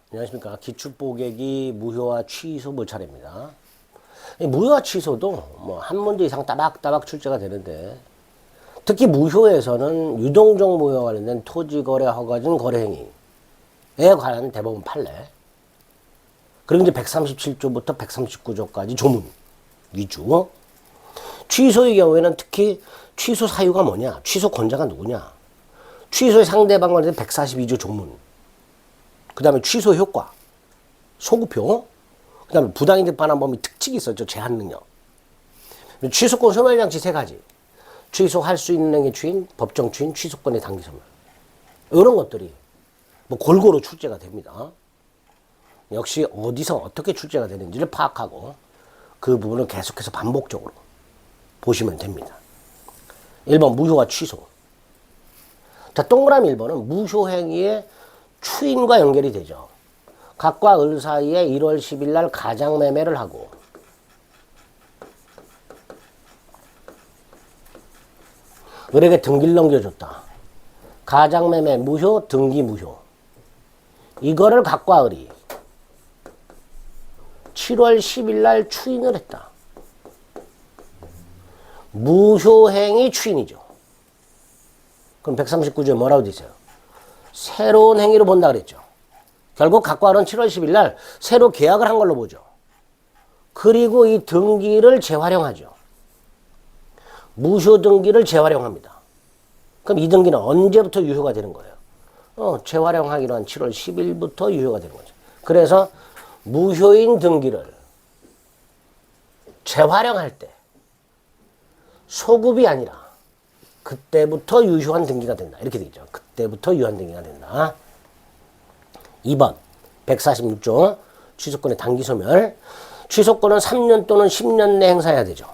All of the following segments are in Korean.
안녕하십니까. 기출보객이 무효와 취소 물 차례입니다. 이 무효와 취소도 뭐 한 문제 이상 따박따박 출제가 되는데, 특히 무효에서는 유동적 무효와 관련된 토지거래 허가증 거래행위에 관한 대법원 판례, 그리고 이제 137조부터 139조까지 조문 위주. 취소의 경우에는 특히 취소 사유가 뭐냐, 취소 권자가 누구냐, 취소의 상대방 관련된 142조 조문, 그 다음에 취소 효과, 소급효, 그 다음에 부당이득 반환 범위 특징이 있었죠. 제한 능력. 취소권 소멸장치 세 가지. 취소할 수 있는 행위 추인, 법정 추인, 취소권의 단기 소멸. 이런 것들이 뭐 골고루 출제가 됩니다. 역시 어디서 어떻게 출제가 되는지를 파악하고 그 부분을 계속해서 반복적으로 보시면 됩니다. 1번 무효와 취소. 자, 동그라미 1번은 무효 행위의 추인과 연결이 되죠. 각과 을 사이에 1월 10일 날 가장 매매를 하고 을에게 등기를 넘겨줬다. 가장 매매 무효, 등기 무효. 이거를 각과 을이 7월 10일 날 추인을 했다. 무효행위 추인이죠. 그럼 139조에 뭐라고 돼 있어요? 새로운 행위로 본다 그랬죠. 결국 각과 을은 7월 10일 날 새로 계약을 한 걸로 보죠. 그리고 이 등기를 재활용하죠. 무효 등기를 재활용합니다. 그럼 이 등기는 언제부터 유효가 되는 거예요? 재활용하기로 한 7월 10일부터 유효가 되는 거죠. 그래서 무효인 등기를 재활용할 때 소급이 아니라 그때부터 유효한 등기가 된다. 이렇게 되죠. 그때부터 유효한 등기가 된다. 2번 146조 취소권의 단기 소멸. 취소권은 3년 또는 10년 내 행사해야 되죠.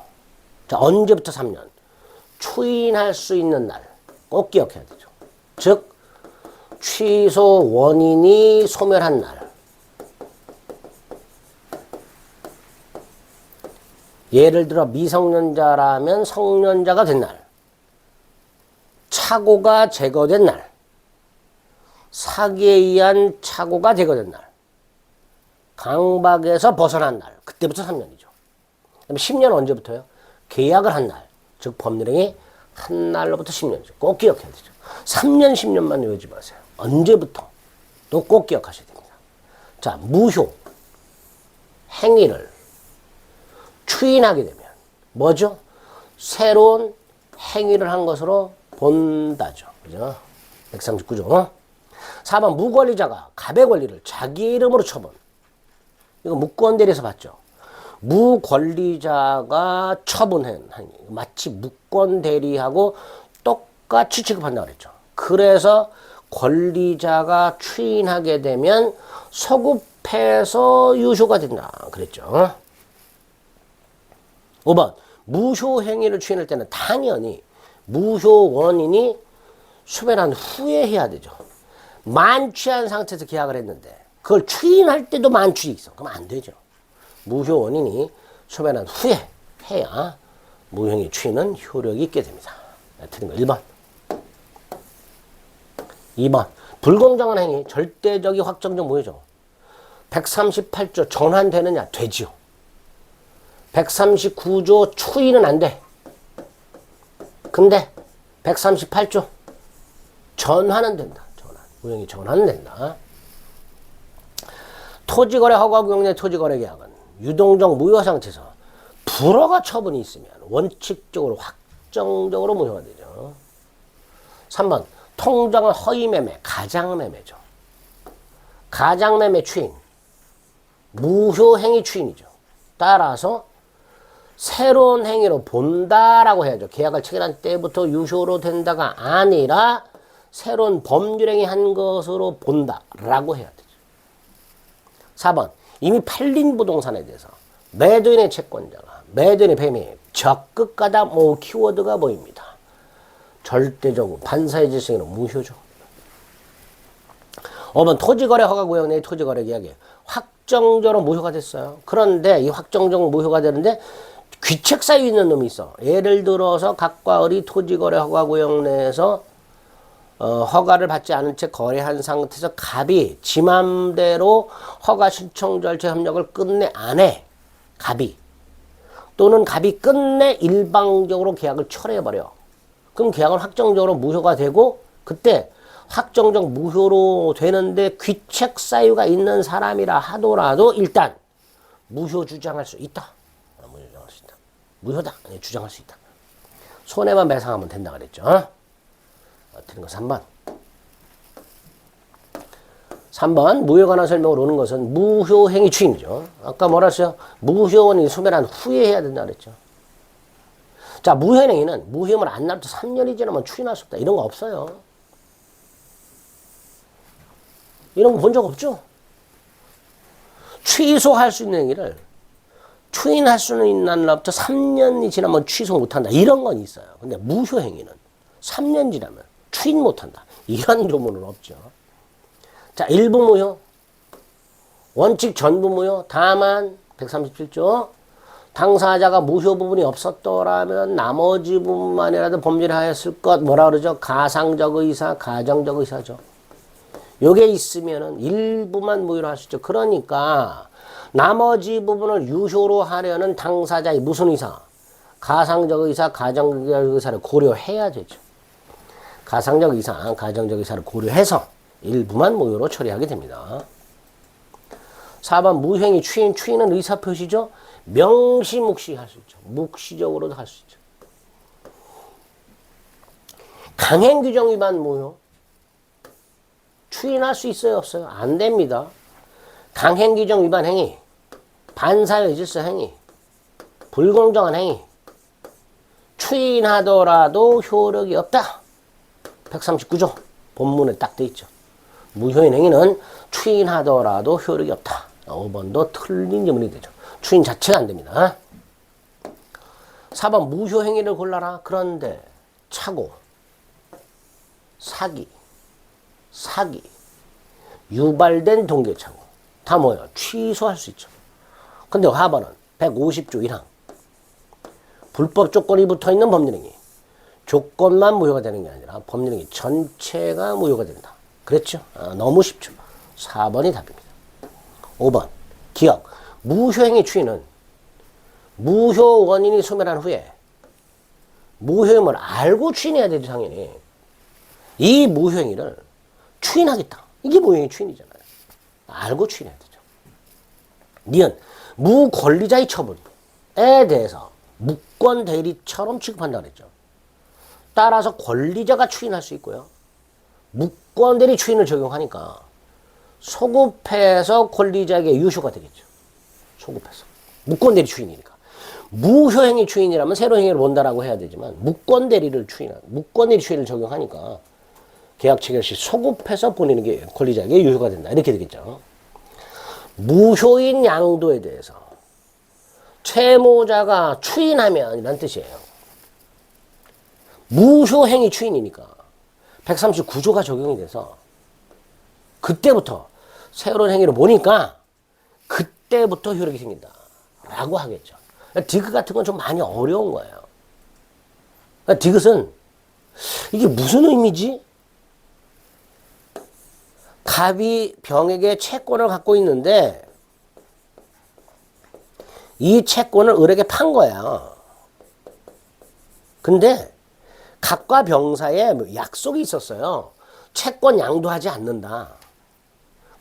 자, 언제부터 3년? 추인할 수 있는 날. 꼭 기억해야 되죠. 즉 취소 원인이 소멸한 날. 예를 들어 미성년자라면 성년자가 된 날. 착오가 제거된 날. 사기에 의한 착오가 제거된 날. 강박에서 벗어난 날. 그때부터 3년이죠. 그럼 10년 언제부터요? 계약을 한 날. 즉 법률행위 한 날로부터 10년이죠. 꼭 기억해야 되죠. 3년, 10년만 외우지 마세요. 언제부터? 또 꼭 기억하셔야 됩니다. 자, 무효 행위를 추인하게 되면 뭐죠? 새로운 행위를 한 것으로 본다죠. 그죠? 139조. 4번 무권리자가 갑의 권리를 자기 이름으로 처분. 이거 무권대리에서 봤죠. 무권리자가 처분한 행위. 마치 무권대리하고 똑같이 취급한다고 그랬죠. 그래서 권리자가 추인하게 되면 소급해서 유효가 된다 그랬죠. 5번 무효 행위를 추인할 때는 당연히 무효 원인이 소멸한 후에 해야 되죠. 만취한 상태에서 계약을 했는데 그걸 추인할 때도 만취이 있어. 그럼 안 되죠. 무효 원인이 소멸한 후에 해야 무효행위 추인은 효력이 있게 됩니다. 틀린 거 1번. 2번 불공정한 행위 절대적이 확정적 무효죠. 138조 전환되느냐? 되지요. 139조 추인은 안 돼. 근데 138조 전환은 된다. 전환. 무효행위 전환은 된다. 토지거래 허가구역 내 토지거래 계약은 유동적 무효 상태에서 불허가 처분이 있으면 원칙적으로 확정적으로 무효가 되죠. 3번 통정은 허위매매, 가장매매죠. 가장매매 추인, 무효행위 추인이죠. 따라서 새로운 행위로 본다라고 해야죠. 계약을 체결한 때부터 유효로 된다가 아니라 새로운 법률행위 한 것으로 본다라고 해야 되죠. 4번 이미 팔린 부동산에 대해서 매도인의 채권자가 매도인의 배매에 적극 가담 키워드가 보입니다. 절대적으로 반사의 질성으로 무효죠. 5번 토지거래 허가구역 내 토지거래 계약이 확정적으로 무효가 됐어요. 그런데 이 확정적 무효가 되는데 귀책사유 있는 놈이 있어. 예를 들어서 각과 을이 토지거래 허가구역 내에서 허가를 받지 않은 채 거래한 상태에서 갑이 지 맘대로 허가 신청 절차 협력을 끝내 안 해. 갑이. 또는 갑이 끝내 일방적으로 계약을 철회해버려. 그럼 계약은 확정적으로 무효가 되고 그때 확정적 무효로 되는데 귀책 사유가 있는 사람이라 하더라도 일단 무효 주장할 수 있다. 무효 주장할 수 있다. 무효다. 주장할 수 있다. 손해만 배상하면 된다 그랬죠. 틀린 거 3번. 3번 무효에 관한 설명을 오는 것은 무효행위 추인이죠. 아까 뭐라 했어요? 무효원이 소멸한 후에 해야 된다 그랬죠. 자, 무효행위는 무효임을 안 날부터 3년이 지나면 추인할 수 없다. 이런 거 없어요. 이런 거 본 적 없죠? 취소할 수 있는 행위를 추인할 수 있는 날부터 3년이 지나면 취소 못한다. 이런 건 있어요. 근데 무효행위는 3년 지나면 추인 못한다. 이런 조문은 없죠. 자, 일부 무효. 원칙 전부 무효. 다만 137조. 당사자가 무효 부분이 없었더라면 나머지 부분만이라도 범죄를 하였을 것. 뭐라 그러죠? 가상적 의사, 가정적 의사죠. 요게 있으면은 일부만 무효로 할 수 있죠. 그러니까 나머지 부분을 유효로 하려는 당사자의 무슨 의사? 가상적 의사, 가정적 의사를 고려해야 되죠. 가상적 의사, 가정적 의사를 고려해서 일부만 무효로 처리하게 됩니다. 4번 무효행위 추인, 추인은 의사표시죠. 명시묵시 할 수 있죠. 묵시적으로도 할 수 있죠. 강행규정 위반 무효. 추인할 수 있어요, 없어요? 안 됩니다. 강행규정 위반 행위, 반사의 질서 행위, 불공정한 행위, 추인하더라도 효력이 없다. 139조 본문에 딱 돼 있죠. 무효인 행위는 추인하더라도 효력이 없다. 5번도 틀린 질문이 되죠. 추인 자체가 안 됩니다. 4번 무효 행위를 골라라. 그런데 착오, 사기, 유발된 동계착오 다 뭐예요? 취소할 수 있죠. 근데 하반은 150조 1항 불법 조건이 붙어있는 법률행위 조건만 무효가 되는 게 아니라 법률행위 전체가 무효가 된다. 그랬죠? 너무 쉽죠. 4번이 답입니다. 5번 기억 무효행위 추인은 무효 원인이 소멸한 후에 무효임을 알고 추인해야 되죠. 당연히 이 무효행위를 추인하겠다. 이게 무효행위 추인이잖아요. 알고 추인해야 되죠. 니은 무권리자의 처분에 대해서 무권 대리처럼 취급한다 그랬죠. 따라서 권리자가 추인할 수 있고요. 무권 대리 추인을 적용하니까 소급해서 권리자에게 유효가 되겠죠. 소급해서. 무권 대리 추인이니까. 무효행위 추인이라면 새로운 행위를 본다라고 해야 되지만 무권 대리 추인을 적용하니까 계약 체결 시 소급해서 보내는 게 권리자에게 유효가 된다. 이렇게 되겠죠. 무효인 양도에 대해서 채무자가 추인하면 이란 뜻이에요. 무효행위 추인이니까 139조가 적용이 돼서 그때부터 새로운 행위를 보니까 그때부터 효력이 생긴다. 라고 하겠죠. 디귿 같은 건 좀 많이 어려운 거예요. 디귿은 이게 무슨 의미지? 갑이 병에게 채권을 갖고 있는데 이 채권을 을에게 판 거야. 근데 갑과 병 사이에 약속이 있었어요. 채권 양도하지 않는다.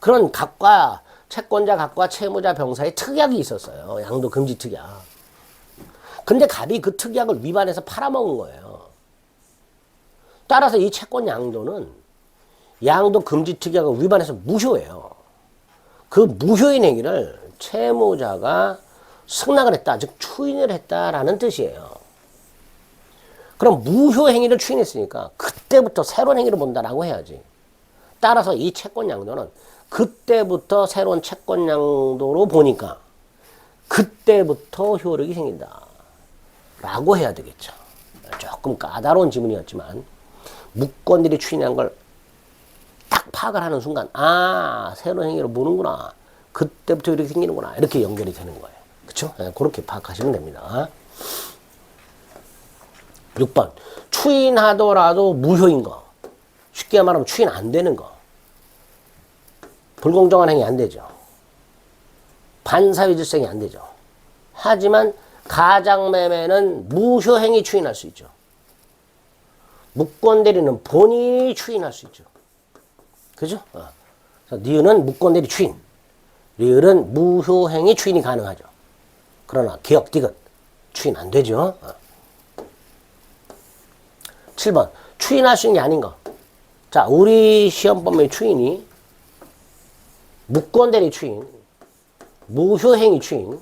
그런 갑과 채권자 갑과 채무자 병 사이에 특약이 있었어요. 양도 금지 특약. 근데 갑이 그 특약을 위반해서 팔아먹은 거예요. 따라서 이 채권 양도는 양도 금지 특약을 위반해서 무효예요. 그 무효인 행위를 채무자가 승낙을 했다. 즉 추인을 했다라는 뜻이에요. 그럼 무효 행위를 추인했으니까 그때부터 새로운 행위를 본다라고 해야지. 따라서 이 채권 양도는 그때부터 새로운 채권 양도로 보니까 그때부터 효력이 생긴다. 라고 해야 되겠죠. 조금 까다로운 지문이었지만 무권들이 추인한 걸 딱 파악을 하는 순간 새로운 행위를 보는구나. 그때부터 이렇게 생기는구나. 이렇게 연결이 되는 거예요. 그쵸? 네, 그렇게 파악하시면 됩니다. 6번 추인하더라도 무효인 거 쉽게 쉽게 말하면 추인 안 되는 거. 불공정한 행위 안 되죠. 반사회질성이 안 되죠. 하지만 가장매매는 무효행위 추인할 수 있죠. 무권대리는 본인이 추인할 수 있죠. 그죠? 그래서 니은은 무권대리 추인, 리을은 무효행위 추인이 가능하죠. 그러나 기억, 디귿 추인 안 되죠. 7번 추인할 수 있는 게 아닌 거. 자, 우리 시험법의 추인이 무권대리 추인, 무효행위 추인,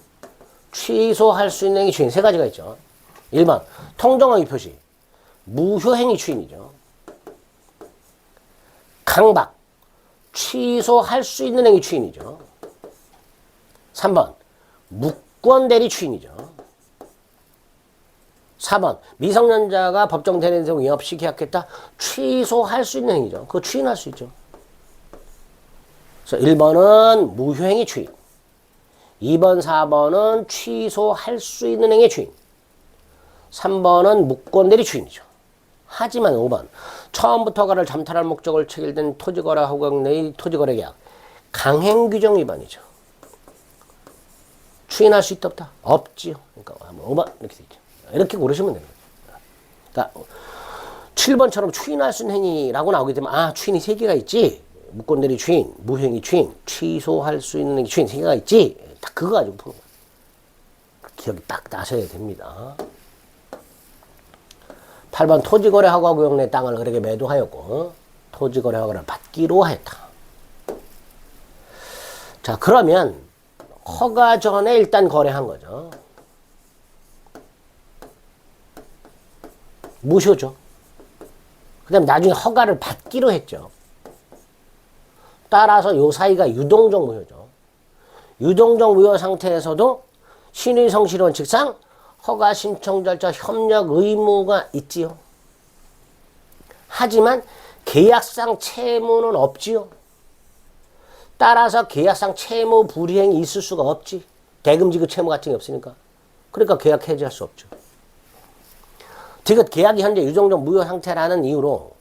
취소할 수 있는 행위 추인 세 가지가 있죠. 1번 통정행위 표시, 무효행위 추인이죠. 강박, 취소할 수 있는 행위 추인이죠. 3번 무권대리 추인이죠. 4번 미성년자가 법정 대리인을 위해 없이 계약했다. 취소할 수 있는 행위죠. 그거 추인할 수 있죠. 그래서 1번은 무효행위 추인, 2번, 4번은 취소할 수 있는 행위 추인, 3번은 무권대리 추인이죠. 하지만 5번 처음부터 허가를 잠탈할 목적을 체결된 토지거래 허가국 내의 토지거래 계약 강행규정 위반이죠. 추인할 수 있다 없다? 없지요. 그러니까 5번 이렇게 돼 있죠. 이렇게 고르시면 되는 거죠. 그러니까 7번처럼 추인할 수 있는 행위라고 나오게 되면 아 추인이 3개가 있지. 무권대리 추인, 무효행위 추인, 취소할 수 있는 행위 추인 3개가 있지. 딱 그거 가지고 푸는 거예요. 기억이 딱 나셔야 됩니다. 8번 토지거래 허가구역 내 땅을 을에게 매도하였고 토지거래 허가를 받기로 하였다. 자, 그러면 허가 전에 일단 거래한 거죠. 무효죠. 그 다음에 나중에 허가를 받기로 했죠. 따라서 요 사이가 유동적 무효죠. 유동적 무효 상태에서도 신의성실 원칙상 허가 신청 절차 협력 의무가 있지요. 하지만 계약상 채무는 없지요. 따라서 계약상 채무 불이행이 있을 수가 없지. 대금지급 채무 같은 게 없으니까. 그러니까 계약 해지할 수 없죠. 디귿 계약이 현재 유동적 무효 상태라는 이유로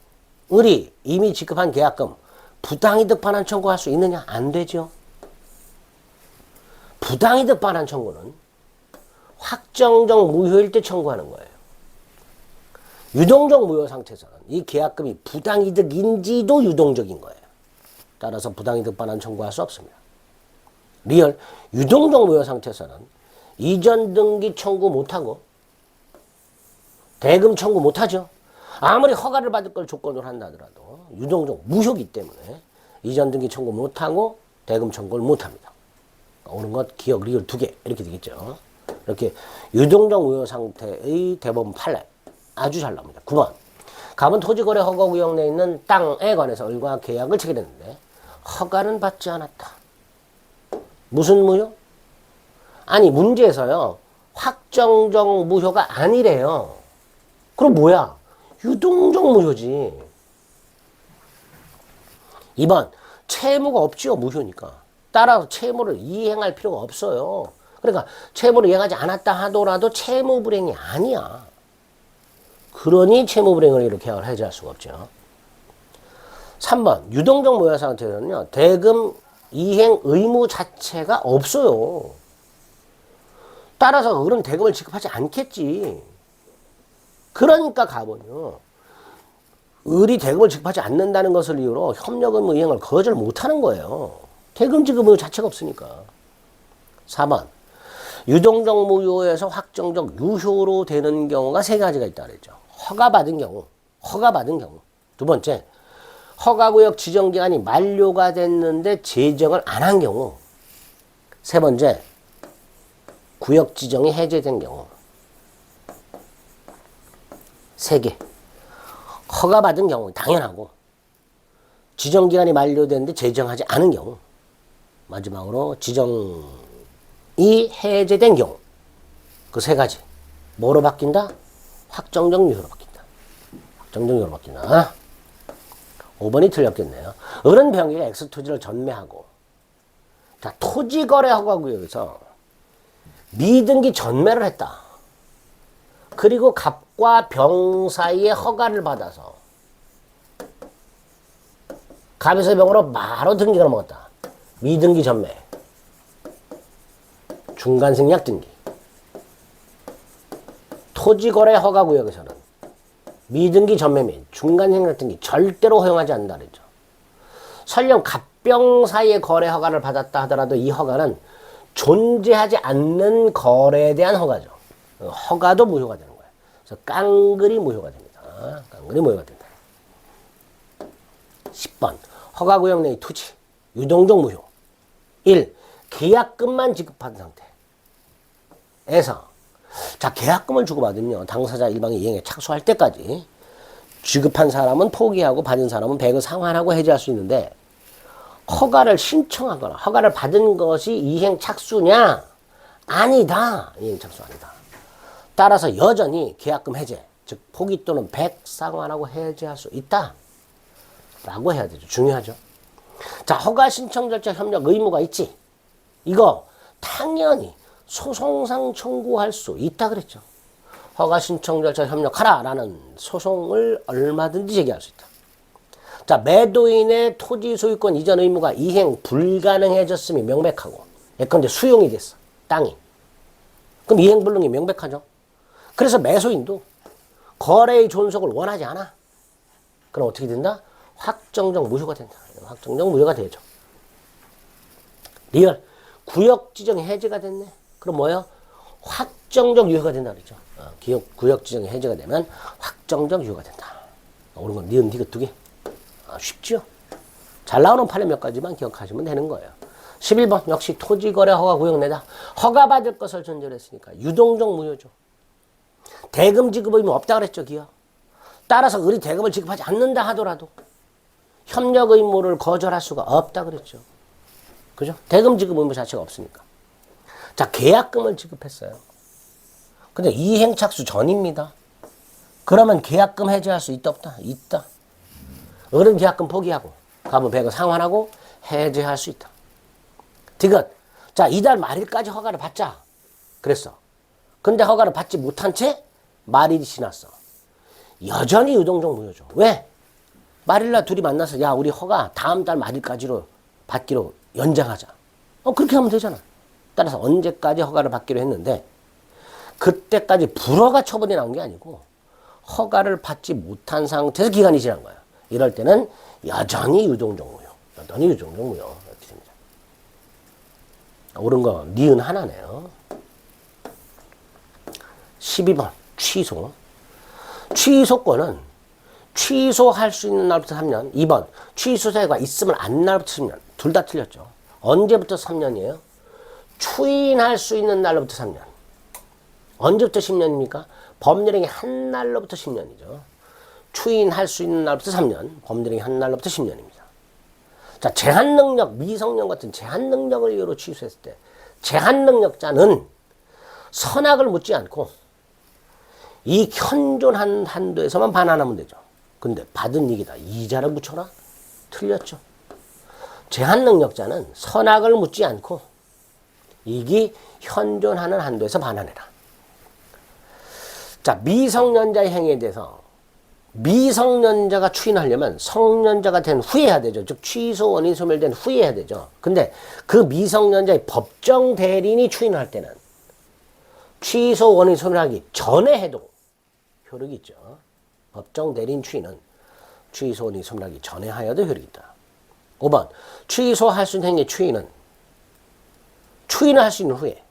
을이 이미 지급한 계약금 부당이득 반환 청구할 수 있느냐? 안 되죠. 부당이득 반환 청구는 확정적 무효일 때 청구하는 거예요. 유동적 무효 상태에서는 이 계약금이 부당이득인지도 유동적인 거예요. 따라서 부당이득 반환 청구할 수 없습니다. 리얼 유동적 무효 상태에서는 이전 등기 청구 못하고 대금 청구 못하죠. 아무리 허가를 받을 걸 조건으로 한다 하더라도 유동적 무효이기 때문에 이전 등기 청구 못하고 대금 청구를 못합니다. 오는 것 기억 리얼 2개 이렇게 되겠죠. 이렇게 유동적 무효 상태의 대법원 판례 아주 잘 나옵니다. 9번 갑은 토지거래 허가구역 내에 있는 땅에 관해서 을과 계약을 체결했는데 허가는 받지 않았다. 무슨 무효? 아니 문제에서요 확정적 무효가 아니래요. 그럼 뭐야? 유동적 무효지. 2번 채무가 없지요. 무효니까. 따라서 채무를 이행할 필요가 없어요. 그러니까 채무를 이행하지 않았다 하더라도 채무 불이행이 아니야. 그러니 채무 불이행을 이렇게 계약을 해지할 수가 없죠. 3번 유동적 무효 상태에서는요 대금 이행 의무 자체가 없어요. 따라서 을은 대금을 지급하지 않겠지. 그러니까 갑은요 을이 대금을 지급하지 않는다는 것을 이유로 협력 의무 이행을 거절 못하는 거예요. 대금 지급 의무 자체가 없으니까. 4번 유동적 무효에서 확정적 유효로 되는 경우가 3가지가 있다 그랬죠. 허가받은 경우. 두 번째 허가구역 지정기간이 만료가 됐는데 제정을 안 한 경우. 세 번째 구역 지정이 해제된 경우. 3개. 허가받은 경우 당연하고 지정기간이 만료됐는데 제정하지 않은 경우. 마지막으로 지정이 해제된 경우. 그 3가지. 뭐로 바뀐다? 확정적 유효로 바뀐다. 확정적 유효로 바뀐다. 5번이 틀렸겠네요. 을은 병기가 X토지를 전매하고 자 토지거래 허가구역에서 미등기 전매를 했다. 그리고 갑과 병 사이에 허가를 받아서 갑에서 병으로 바로 등기가 넘어갔다. 미등기 전매. 중간생략 등기. 토지거래 허가구역에서는 미등기 전매 및 중간생략 등기 절대로 허용하지 않는다 그랬죠. 설령 갑병 사이에 거래 허가를 받았다 하더라도 이 허가는 존재하지 않는 거래에 대한 허가죠. 허가도 무효가 되는 거예요. 그래서 깡그리 무효가 됩니다. 깡그리 무효가 된다. 10번 허가구역 내의 토지 유동적 무효. 1. 계약금만 지급한 상태에서 자 계약금을 주고받으면요. 당사자 일방이 이행에 착수할 때까지 지급한 사람은 포기하고 받은 사람은 배액을 상환하고 해지할 수 있는데 허가를 신청하거나 허가를 받은 것이 이행 착수냐? 아니다. 이행 착수 아니다. 따라서 여전히 계약금 해제, 즉 포기 또는 배액 상환하고 해제할 수 있다. 라고 해야 되죠. 중요하죠. 자, 허가 신청 절차 협력 의무가 있지. 이거 당연히 소송상 청구할 수 있다 그랬죠. 허가 신청 절차 협력하라 라는 소송을 얼마든지 제기할 수 있다. 자, 매도인의 토지 소유권 이전 의무가 이행 불가능해졌음이 명백하고 예컨대 수용이 됐어. 땅이. 그럼 이행 불능이 명백하죠. 그래서 매수인도 거래의 존속을 원하지 않아. 그럼 어떻게 된다? 확정적 무효가 된다. 확정적 무효가 되죠. 리얼. 구역 지정이 해제가 됐네. 그럼 뭐예요? 확정적 유효가 된다 그랬죠. 구역 지정이 해제가 되면 확정적 유효가 된다. 옳은 건 니은 디귿 두 개. 쉽죠? 잘 나오는 판례 몇 가지만 기억하시면 되는 거예요. 11번 역시 토지거래 허가 구역 내다. 허가받을 것을 전제로 했으니까 유동적 무효죠. 대금 지급 의무 없다 그랬죠. 기업. 따라서 그리 대금을 지급하지 않는다 하더라도 협력 의무를 거절할 수가 없다 그랬죠. 그죠? 대금 지급 의무 자체가 없으니까. 자, 계약금을 지급했어요. 근데 이행 착수 전입니다. 그러면 계약금 해제할 수 있다 없다? 있다. 어른 계약금 포기하고 갑은 배액을 상환하고 해제할 수 있다. 디귿. 자, 이달 말일까지 허가를 받자. 그랬어. 근데 허가를 받지 못한 채 말일이 지났어. 여전히 유동적 무효죠. 왜? 말일날 둘이 만나서 야 우리 허가 다음 달 말일까지로 받기로 연장하자. 그렇게 하면 되잖아. 따라서 언제까지 허가를 받기로 했는데 그때까지 불허가 처분이 나온 게 아니고 허가를 받지 못한 상태에서 기간이 지난 거야. 이럴 때는 여전히 유동적 무효. 여전히 유동적 무효. 이렇게 됩니다. 옳은 거 니은 하나네요. 12번 취소. 취소권은 취소할 수 있는 날부터 3년. 2번 취소 사유가 있으면 안 날부터 10년. 둘 다 틀렸죠. 언제부터 3년이에요? 추인할 수 있는 날로부터 3년. 언제부터 10년입니까? 법률행위 한 날로부터 10년이죠. 추인할 수 있는 날부터 3년. 법률행위 한 날로부터 10년입니다. 자, 제한능력, 미성년 같은 제한능력을 이유로 취소했을 때 제한능력자는 선악을 묻지 않고 이 현존한 한도에서만 반환하면 되죠. 근데 받은 이익이다. 이자를 묻혀라? 틀렸죠. 제한능력자는 선악을 묻지 않고 이익이 현존하는 한도에서 반환해라. 자, 미성년자의 행위에 대해서 미성년자가 추인하려면 성년자가 된 후에 해야 되죠. 즉 취소 원인 소멸된 후에 해야 되죠. 근데 그 미성년자의 법정 대리인이 추인할 때는 취소 원인 소멸하기 전에 해도 효력이 있죠. 법정 대리인 추인은 취소 원인 소멸하기 전에 하여도 효력이 있다. 5번 취소할 수 있는 행위의 추인은 추인을 할 수 있는 후에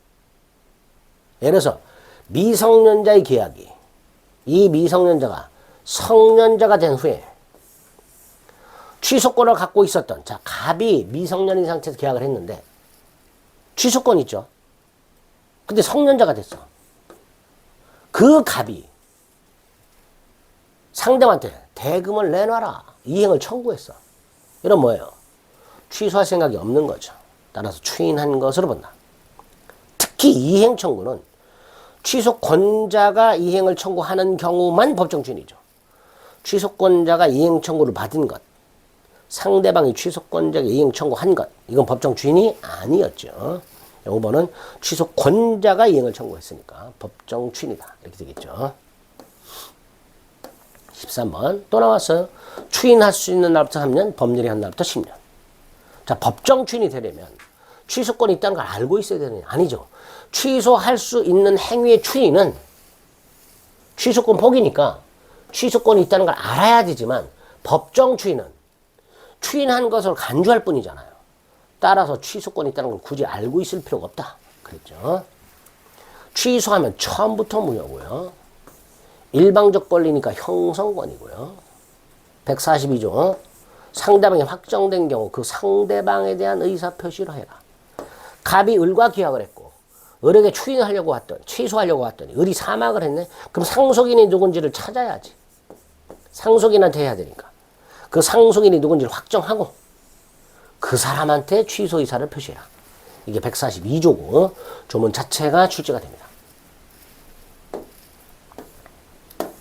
예를 들어서 미성년자의 계약이 이 미성년자가 성년자가 된 후에 취소권을 갖고 있었던 자 갑이 미성년인 상태에서 계약을 했는데 취소권 있죠. 근데 성년자가 됐어. 그 갑이 상대방한테 대금을 내놔라 이행을 청구했어. 이런 뭐예요? 취소할 생각이 없는 거죠. 따라서 추인한 것으로 본다. 특히 이행 청구는 취소권자가 이행을 청구하는 경우만 법정 추인이죠. 취소권자가 이행 청구를 받은 것, 상대방이 취소권자가 이행 청구한 것, 이건 법정 추인이 아니었죠. 5번은 취소권자가 이행을 청구했으니까 법정 추인이다. 이렇게 되겠죠. 13번 또 나왔어요. 추인할 수 있는 날부터 3년, 법률이 한 날부터 10년. 자, 법정 추인이 되려면 취소권이 있다는 걸 알고 있어야 되느냐? 아니죠. 취소할 수 있는 행위의 추인은 취소권 포기니까 취소권이 있다는 걸 알아야 되지만 법정 추인은 추인한 것을 간주할 뿐이잖아요. 따라서 취소권이 있다는 걸 굳이 알고 있을 필요가 없다. 그랬죠. 취소하면 처음부터 무효고요. 일방적 권리니까 형성권이고요. 142조 상대방이 확정된 경우 그 상대방에 대한 의사표시를 해라. 갑이 을과 계약을 했고 을에게 추인하려고 왔더니 취소하려고 왔더니 을이 사망을 했네. 그럼 상속인이 누군지를 찾아야지. 상속인한테 해야 되니까. 그 상속인이 누군지를 확정하고 그 사람한테 취소 의사를 표시해라. 이게 142조고 조문 자체가 출제가 됩니다.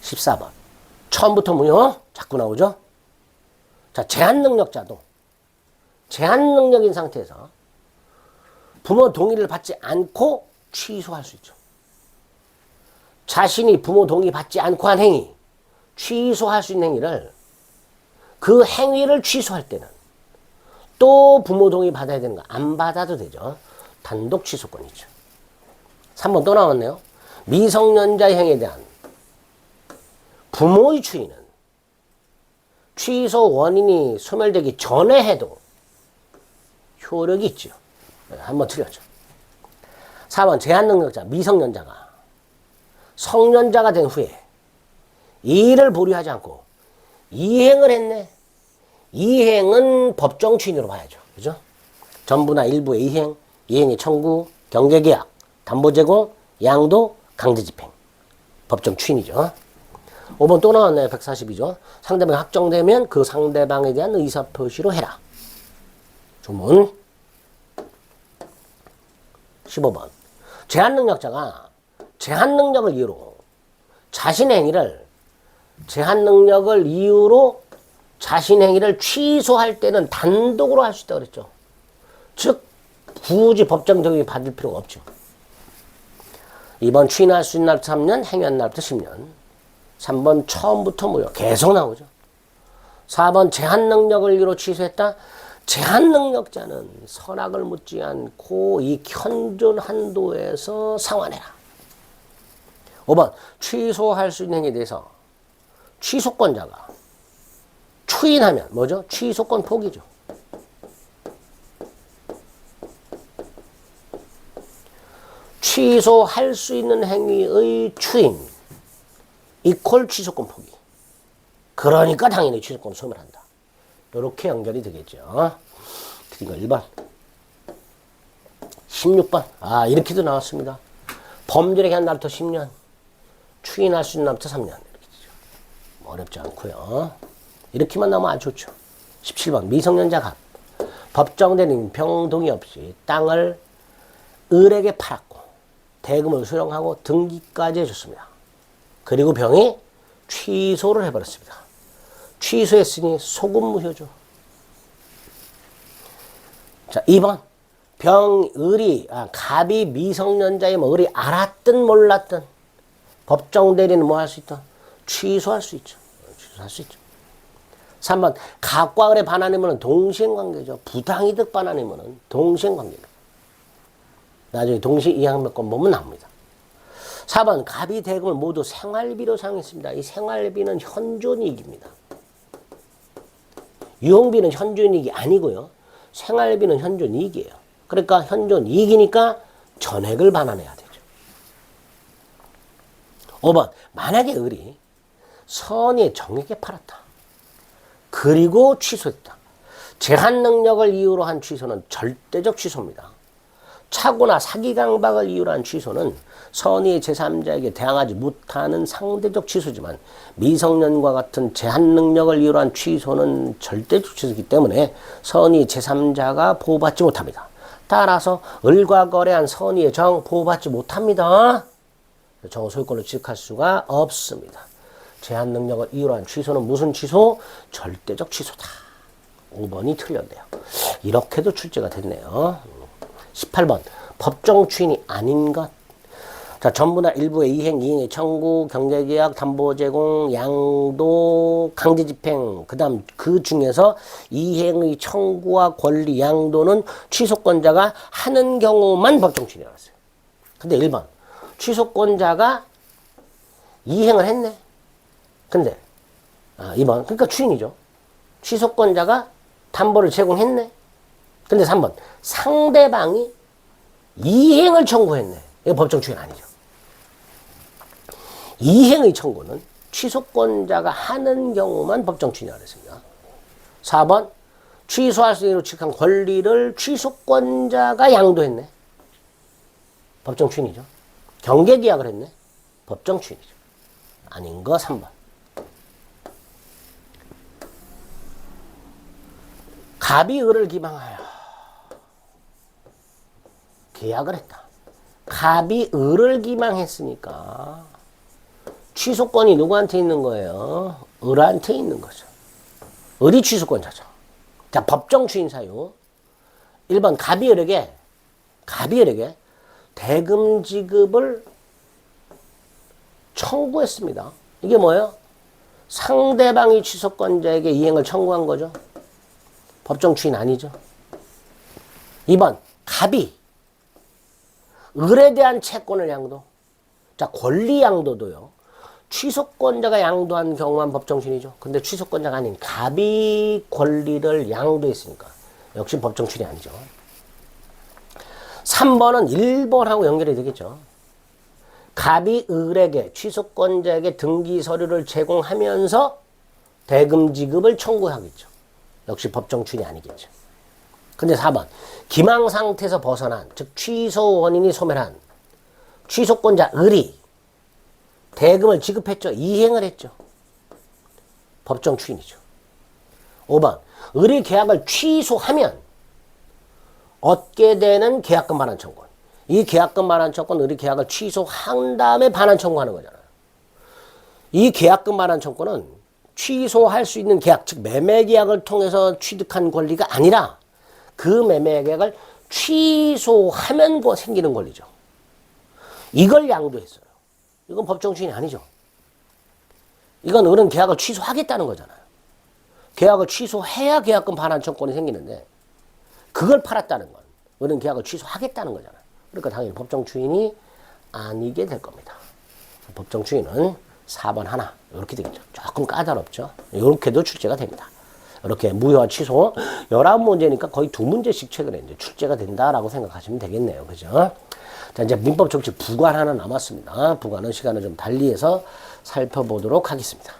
14번 처음부터 무효 자꾸 나오죠. 자, 제한 능력자도 제한 능력인 상태에서 부모 동의를 받지 않고 취소할 수 있죠. 자신이 부모 동의 받지 않고 한 행위, 취소할 수 있는 행위를 그 행위를 취소할 때는 또 부모 동의 받아야 되는 거 안 받아도 되죠. 단독 취소권이죠. 3번 또 나왔네요. 미성년자의 행위에 대한 부모의 추인은 취소 원인이 소멸되기 전에 해도 효력이 있죠. 한번 틀렸죠. 4번 제한능력자 미성년자가 성년자가 된 후에 이의를 보류하지 않고 이행을 했네. 이행은 법정 추인으로 봐야죠. 그죠? 전부나 일부의 이행, 이행의 청구, 경계계약, 담보제공, 양도, 강제집행. 법정 추인이죠. 5번 또 나왔네요. 142조. 상대방이 확정되면 그 상대방에 대한 의사표시로 해라. 조문 15번 제한능력자가 제한능력을 이유로 자신의 행위를 제한능력을 이유로 자신 행위를 취소할 때는 단독으로 할 수 있다고 그랬죠. 즉 굳이 법정 동의 받을 필요가 없죠. 2번 추인할 수 있는 날부터 3년, 행위한 날부터 10년. 3번 처음부터 무효. 계속 나오죠. 4번 제한 능력을 이유로 취소했다. 제한 능력자는 선악을 묻지 않고 이 현존 한도에서 상환해라. 5번 취소할 수 있는 행위에 대해서 취소권자가 추인하면 뭐죠? 취소권 포기죠. 취소할 수 있는 행위의 추인 이퀄 취소권 포기. 그러니까 당연히 취소권 소멸한다. 이렇게 연결이 되겠죠. 드린 거 1번. 16번. 아, 이렇게도 나왔습니다. 범죄력이 한 날부터 10년. 추인할 수 있는 날부터 3년. 이렇게 되죠. 어렵지 않고요. 이렇게만 나오면 아주 좋죠. 17번. 미성년자 갑. 법정된 인평 동의 없이 땅을 을에게 팔았고 대금을 수령하고 등기까지 해줬습니다. 그리고 병이 취소를 해버렸습니다. 취소했으니 소급무효죠. 자, 2번. 갑이 미성년자의 을이 알았든 몰랐든 법정 대리는 뭐 할 수 있다? 취소할 수 있죠. 취소할 수 있죠. 3번. 갑과 을의 반환이면 동시행관계죠. 부당이득 반환이면 동시행관계입니다. 나중에 동시이항매권 보면 나옵니다. 4번. 갑이 대금을 모두 생활비로 사용했습니다. 이 생활비는 현존이익입니다. 유흥비는 현존이익이 아니고요. 생활비는 현존이익이에요. 그러니까 현존이익이니까 전액을 반환해야 되죠. 5번. 만약에 을이 선의의 정에게 팔았다. 그리고 취소했다. 제한능력을 이유로 한 취소는 절대적 취소입니다. 착오나 사기 강박을 이유로 한 취소는 선의의 제3자에게 대항하지 못하는 상대적 취소지만 미성년과 같은 제한 능력을 이유로 한 취소는 절대적 취소이기 때문에 선의 제3자가 보호받지 못합니다. 따라서 을과 거래한 선의의 정 보호받지 못합니다. 정 소유권을 취득할 수가 없습니다. 제한 능력을 이유로 한 취소는 무슨 취소? 절대적 취소다. 5번이 틀렸네요. 이렇게도 출제가 됐네요. 18번. 법정 추인이 아닌 것. 자, 전부나 일부의 이행, 이행의 청구, 경제계약, 담보제공, 양도, 강제집행. 그 다음 그 중에서 이행의 청구와 권리, 양도는 취소권자가 하는 경우만 법정추인이 나왔어요. 근데 1번. 취소권자가 이행을 했네. 근데 2번. 그러니까 추인이죠. 취소권자가 담보를 제공했네. 근데 3번. 상대방이 이행을 청구했네. 이거 법정 추인 아니죠. 이행의 청구는 취소권자가 하는 경우만 법정 추인이 되겠습니다. 4번. 취소할 수 있는 취득한 권리를 취소권자가 양도했네. 법정 추인이죠. 경계계약을 했네. 법정 추인이죠. 아닌 거 3번. 갑이 을을 기망하여 계약을 했다. 갑이 을을 기망했으니까 취소권이 누구한테 있는 거예요? 을한테 있는 거죠. 을이 취소권자죠. 자, 법정 추인 사유. 1번 갑이 을에게 대금 지급을 청구했습니다. 이게 뭐예요? 상대방이 취소권자에게 이행을 청구한 거죠. 법정 추인 아니죠. 2번 갑이 을에 대한 채권을 양도. 자, 권리 양도도요. 취소권자가 양도한 경우만 법정 추인이죠. 근데 취소권자가 아닌 갑이 권리를 양도했으니까 역시 법정 추인이 아니죠. 3번은 1번하고 연결이 되겠죠. 갑이 을에게 취소권자에게 등기 서류를 제공하면서 대금 지급을 청구하겠죠. 역시 법정 추인이 아니겠죠. 근데 4번. 기망 상태에서 벗어난, 즉 취소 원인이 소멸한 취소권자 을이 대금을 지급했죠. 이행을 했죠. 법정 추인이죠. 5번. 을이 계약을 취소하면 얻게 되는 계약금 반환 청구권. 이 계약금 반환 청구권 을이 계약을 취소한 다음에 반환 청구하는 거잖아요. 이 계약금 반환 청구권은 취소할 수 있는 계약, 즉 매매 계약을 통해서 취득한 권리가 아니라 그 매매 계약을 취소하면 생기는 권리죠. 이걸 양도했어요. 이건 법정 추인이 아니죠. 이건 을은 계약을 취소하겠다는 거잖아요. 계약을 취소해야 계약금 반환 청구권이 생기는데 그걸 팔았다는 건 을은 계약을 취소하겠다는 거잖아요. 그러니까 당연히 법정 추인이 아니게 될 겁니다. 법정 추인은 4번 하나 이렇게 되겠죠. 조금 까다롭죠. 이렇게도 출제가 됩니다. 이렇게 무효와 취소 11문제니까 거의 2문제씩 최근에 이제 출제가 된다라고 생각하시면 되겠네요. 그죠? 자, 이제 민법 적칙 부관 하나 남았습니다. 부관은 시간을 좀 달리해서 살펴보도록 하겠습니다.